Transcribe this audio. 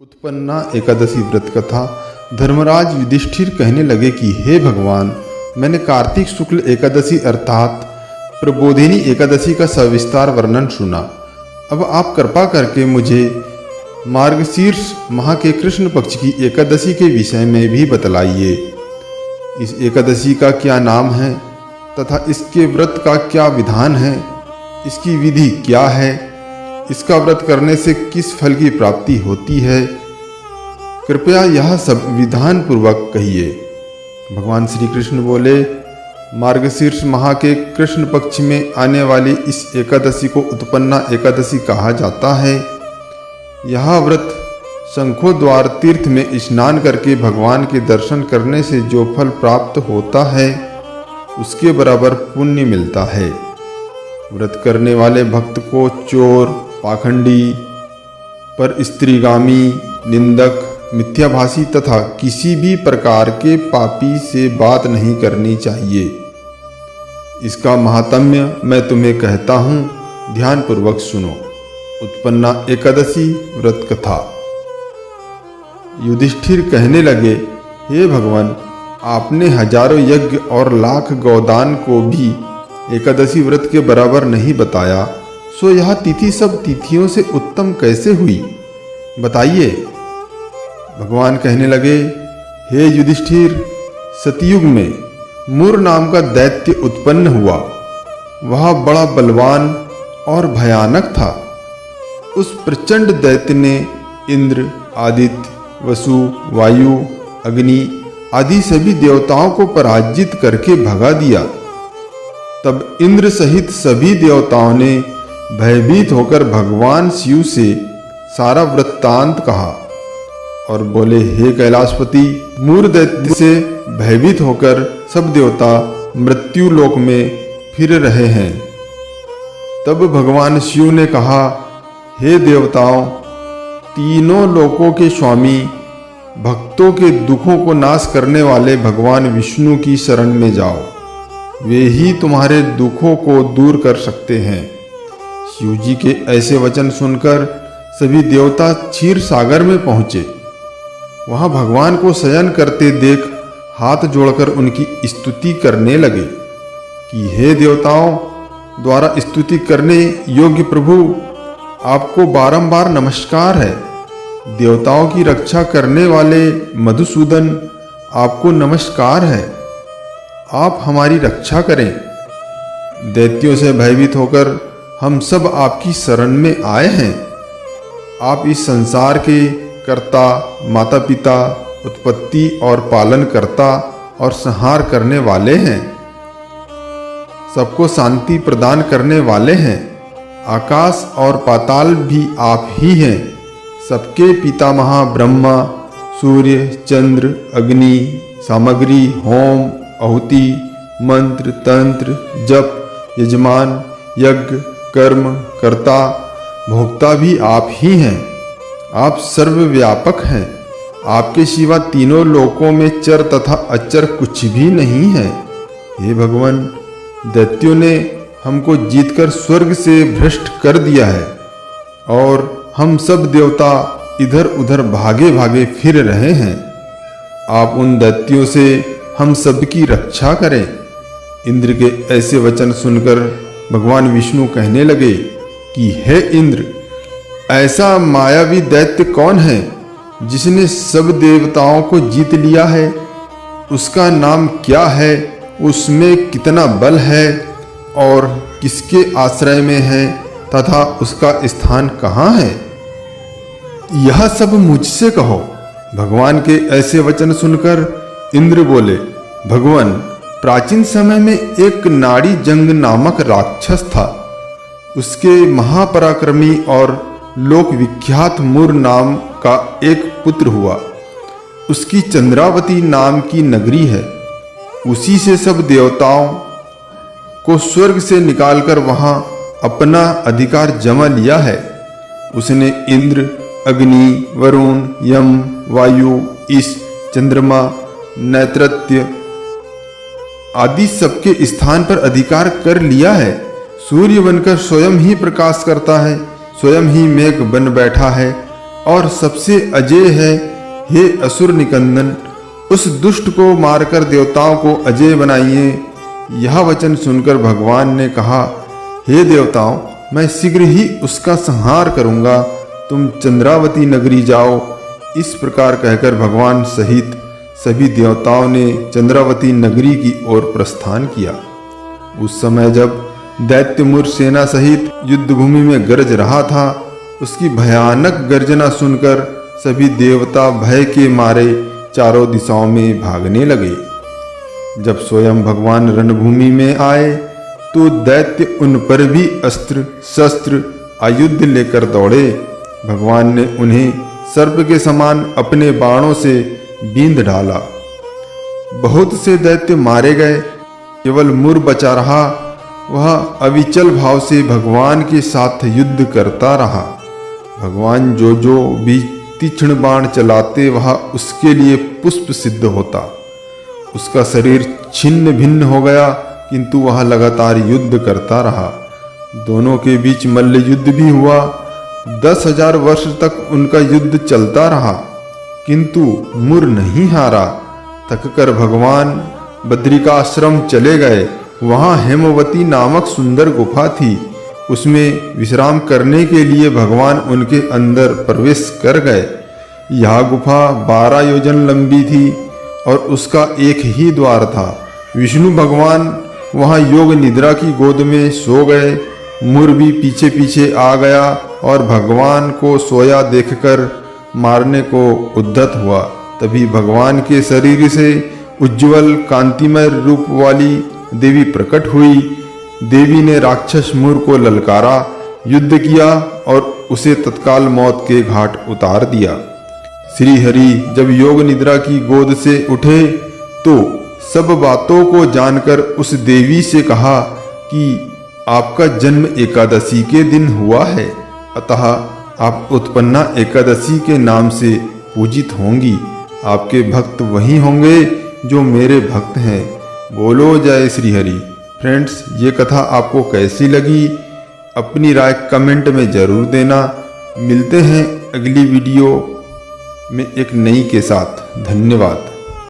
उत्पन्ना एकादशी व्रत कथा। धर्मराज युधिष्ठिर कहने लगे कि हे भगवान, मैंने कार्तिक शुक्ल एकादशी अर्थात प्रबोधिनी एकादशी का सविस्तार वर्णन सुना। अब आप कृपा करके मुझे मार्गशीर्ष माह के कृष्ण पक्ष की एकादशी के विषय में भी बतलाइए। इस एकादशी का क्या नाम है तथा इसके व्रत का क्या विधान है, इसकी विधि क्या है, इसका व्रत करने से किस फल की प्राप्ति होती है, कृपया यह सब विधान पूर्वक कहिए। भगवान श्री कृष्ण बोले, मार्गशीर्ष माह के कृष्ण पक्ष में आने वाली इस एकादशी को उत्पन्ना एकादशी कहा जाता है। यह व्रत शंखोद्वार तीर्थ में स्नान करके भगवान के दर्शन करने से जो फल प्राप्त होता है उसके बराबर पुण्य मिलता है। व्रत करने वाले भक्त को चोर, पाखंडी, पर स्त्रीगामी, निंदक, मिथ्याभाषी तथा किसी भी प्रकार के पापी से बात नहीं करनी चाहिए। इसका महात्म्य मैं तुम्हें कहता हूँ, ध्यानपूर्वक सुनो। उत्पन्ना एकादशी व्रत कथा। युधिष्ठिर कहने लगे, हे भगवान, आपने हजारों यज्ञ और लाख गौदान को भी एकादशी व्रत के बराबर नहीं बताया, सो यह तिथि सब तिथियों से उत्तम कैसे हुई, बताइए। भगवान कहने लगे, हे युधिष्ठिर, सतयुग में मूर नाम का दैत्य उत्पन्न हुआ। वह बड़ा बलवान और भयानक था। उस प्रचंड दैत्य ने इंद्र, आदित्य, वसु, वायु, अग्नि आदि सभी देवताओं को पराजित करके भगा दिया। तब इंद्र सहित सभी देवताओं ने भयभीत होकर भगवान शिव से सारा वृत्तांत कहा और बोले, हे कैलाशपति, मूर दैत्य से भयभीत होकर सब देवता मृत्यु लोक में फिर रहे हैं। तब भगवान शिव ने कहा, हे देवताओं, तीनों लोकों के स्वामी, भक्तों के दुखों को नाश करने वाले भगवान विष्णु की शरण में जाओ। वे ही तुम्हारे दुखों को दूर कर सकते हैं। शिव जी के ऐसे वचन सुनकर सभी देवता क्षीर सागर में पहुंचे। वहां भगवान को शयन करते देख हाथ जोड़कर उनकी स्तुति करने लगे कि हे देवताओं द्वारा स्तुति करने योग्य प्रभु, आपको बारंबार नमस्कार है। देवताओं की रक्षा करने वाले मधुसूदन, आपको नमस्कार है। आप हमारी रक्षा करें। दैत्यों से भयभीत होकर हम सब आपकी शरण में आए हैं। आप इस संसार के कर्ता, माता पिता, उत्पत्ति और पालन करता और संहार करने वाले हैं। सबको शांति प्रदान करने वाले हैं। आकाश और पाताल भी आप ही हैं। सबके पितामह ब्रह्मा, सूर्य, चंद्र, अग्नि, सामग्री, होम, आहुति, मंत्र, तंत्र, जप, यजमान, यज्ञ, कर्म, कर्ता, भोक्ता भी आप ही हैं। आप सर्वव्यापक हैं। आपके सिवा तीनों लोकों में चर तथा अचर कुछ भी नहीं है। हे भगवान, दैत्यों ने हमको जीतकर स्वर्ग से भ्रष्ट कर दिया है और हम सब देवता इधर उधर भागे भागे फिर रहे हैं। आप उन दैत्यों से हम सबकी रक्षा करें। इंद्र के ऐसे वचन सुनकर भगवान विष्णु कहने लगे कि हे इंद्र, ऐसा मायावी दैत्य कौन है जिसने सब देवताओं को जीत लिया है? उसका नाम क्या है? उसमें कितना बल है और किसके आश्रय में है तथा उसका स्थान कहाँ है? यह सब मुझसे कहो। भगवान के ऐसे वचन सुनकर इंद्र बोले, भगवान, प्राचीन समय में एक नाड़ी जंग नामक राक्षस था। उसके महापराक्रमी और लोक विख्यात मूर नाम का एक पुत्र हुआ। उसकी चंद्रावती नाम की नगरी है। उसी से सब देवताओं को स्वर्ग से निकालकर वहां अपना अधिकार जमा लिया है। उसने इंद्र, अग्नि, वरुण, यम, वायु, ईश, चंद्रमा, नैत्रत्य आदि सबके स्थान पर अधिकार कर लिया है। सूर्य बनकर स्वयं ही प्रकाश करता है, स्वयं ही मेघ बन बैठा है और सबसे अजेय है। हे असुर निकंदन, उस दुष्ट को मारकर देवताओं को अजेय बनाइए। यह वचन सुनकर भगवान ने कहा, हे देवताओं, मैं शीघ्र ही उसका संहार करूंगा, तुम चंद्रावती नगरी जाओ। इस प्रकार कहकर भगवान सहित सभी देवताओं ने चंद्रावती नगरी की ओर प्रस्थान किया। उस समय जब दैत्य मुर सेना सहित युद्ध भूमि में गरज रहा था, उसकी भयानक गर्जना सुनकर सभी देवता भय के मारे चारों दिशाओं में भागने लगे। जब स्वयं भगवान रणभूमि में आए तो दैत्य उन पर भी अस्त्र शस्त्र आयुध लेकर दौड़े। भगवान ने उन्हें सर्प के समान अपने बाणों से बींध डाला। बहुत से दैत्य मारे गए, केवल मुर बचा रहा। वह अविचल भाव से भगवान के साथ युद्ध करता रहा। भगवान जो भी तीक्ष्ण बाण चलाते वह उसके लिए पुष्प सिद्ध होता। उसका शरीर छिन्न भिन्न हो गया, किंतु वह लगातार युद्ध करता रहा। दोनों के बीच मल्ल युद्ध भी हुआ। 10,000 वर्ष तक उनका युद्ध चलता रहा, किंतु मुर नहीं हारा। थककर भगवान बद्रिकाश्रम चले गए। वहां हेमवती नामक सुंदर गुफा थी। उसमें विश्राम करने के लिए भगवान उनके अंदर प्रवेश कर गए। यह गुफा 12 योजन लंबी थी और उसका एक ही द्वार था। विष्णु भगवान वहां योग निद्रा की गोद में सो गए। मुर भी पीछे पीछे आ गया और भगवान को सोया देखकर मारने को उद्यत हुआ। तभी भगवान के शरीर से उज्जवल कांतिमय रूप वाली देवी प्रकट हुई। देवी ने राक्षस मुर को ललकारा, युद्ध किया और उसे तत्काल मौत के घाट उतार दिया। श्री हरि जब योग निद्रा की गोद से उठे तो सब बातों को जानकर उस देवी से कहा कि आपका जन्म एकादशी के दिन हुआ है, अतः आप उत्पन्ना एकादशी के नाम से पूजित होंगी। आपके भक्त वही होंगे जो मेरे भक्त हैं। बोलो जय श्री हरि। फ्रेंड्स, ये कथा आपको कैसी लगी अपनी राय कमेंट में जरूर देना। मिलते हैं अगली वीडियो में एक नई के साथ। धन्यवाद।